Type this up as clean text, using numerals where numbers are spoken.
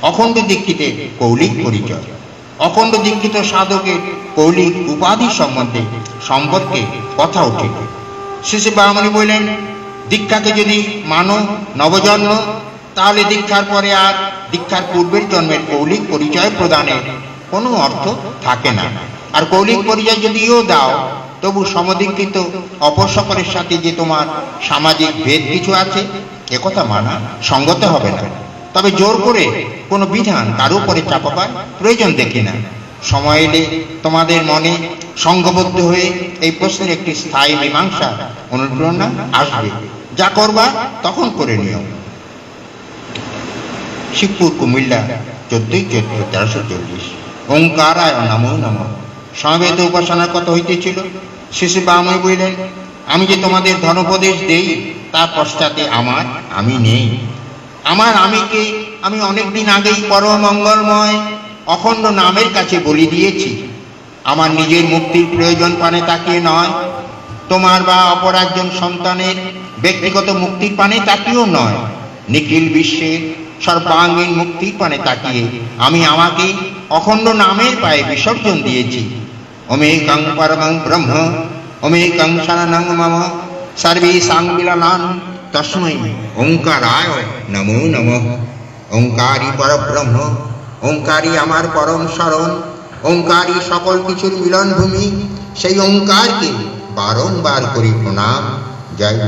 অখণ্ড দীক্ষিতের কৌলিক পরিচয়। অখণ্ড দীক্ষিত সাধকের কৌলিক উপাধি সম্পর্কে কথা উঠিল। শেষে বামনি বললেন, দীক্ষাকে যদি মানো নবজন্ম, তাহলে দীক্ষার পরে আর দীক্ষার পূর্বের জন্মের কৌলিক পরিচয় প্রদানের কোনো অর্থ থাকে না। আর কৌলিক পরিচয় যদিও দাও, তবু সমদীক্ষিত অপর সকলের সাথে যে তোমার সামাজিক ভেদ কিছু আছে, একথা মানা সঙ্গত হবে না। তবে জোর করে কোনো বিধান কারো উপরে চাপাবার প্রয়োজন দেখি না। সময় এলে তোমাদের মনে সংঘবদ্ধ হয়ে এই প্রশ্নের একটি স্থায়ী মীমাংসা অনুপ্রেরণা আসবে। যা করবা তখন করে নিও। শিবপুর, কুমিল্লা, 14/4/1340। ওঙ্কারায় নমো নমঃ। সমবেত উপাসনার কথা হইতেছিল। শেষে বামনি বললেন, আমি যে তোমাদের ধর্মোপদেশ দেই, তার পশ্চাতে আমি নেই। আমার আমিকে আমি অনেকদিন আগেই পরম মঙ্গলময় অখণ্ড নামের কাছে বলি দিয়েছি। আমার নিজের মুক্তির প্রয়োজন পানে তাকিয়ে নয়, তোমার বা অপর একজন সন্তানের ব্যক্তিগত মুক্তির পানে তাকিয়েও নয়, নিখিল বিশ্বের সর্বাঙ্গীন মুক্তির পানে তাকিয়ে আমি আমাকে অখণ্ড নামের পায়ে বিসর্জন দিয়েছি। ওমেকং পরমং ব্রহ্ম, ওমেকং শরণং মম, সর্বেষাং মিলনান তস্मै ওঙ্কারায় নমো নমঃ। ওঙ্কারী পরব্রহ্ম, ওঙ্কারী আমার পরম শরণ, ওঙ্কারী সকল কিছুর মিলন ভূমি। সেই ওঙ্কারকে বারংবার করি প্রণাম। জয়